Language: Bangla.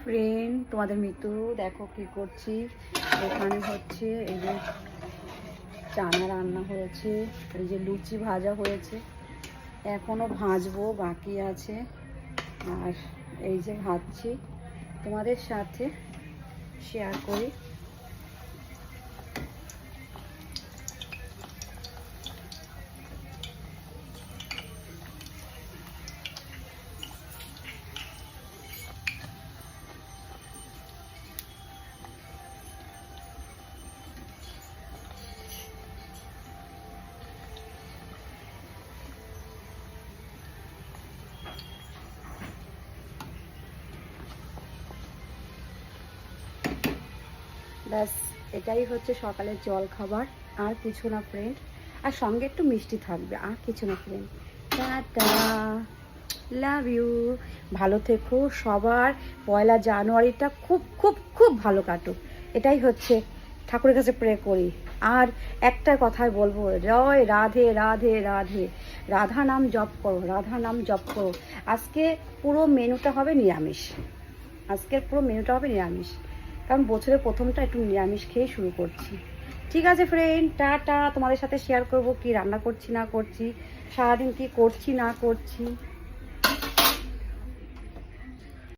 ফ্রেন্ড, তোমাদের মৃত্যু দেখো কি করছি। এখানে হচ্ছে এই যে চানা রান্না হয়েছে, এই যে লুচি ভাজা হয়েছে, এখনো ভাজবো বাকি আছে। আর এই যে ভাজছি, তোমাদের সাথে শেয়ার করি। ব্যাস, এটাই হচ্ছে সকালের জল খাবার, আর কিছু না ফ্রেন্ড। আর সঙ্গে একটু মিষ্টি থাকবে, আর কিছু না ফ্রেন্ড। Tata, love you. ভালো থেকো সবার। পয়লা জানুয়ারিটা খুব খুব খুব ভালো কাটুক, এটাই হচ্ছে ঠাকুরের কাছে প্রে করি। আর একটা কথাই বলবো, জয় রাধে রাধে রাধে। রাধা নাম জপ করো, রাধা নাম জপ করো। আজকে পুরো মেনুটা হবে নিরামিষ, আজকের পুরো মেনুটা হবে নিরামিষ, কারণ বছরের প্রথমটা একটু নিরামিষ খেয়ে শুরু করছি। ঠিক আছে ফ্রেন্ড, টাটা। তোমাদের সাথে শেয়ার করব কি রান্না করছি না করছি, সারাদিন কি করছি না করছি।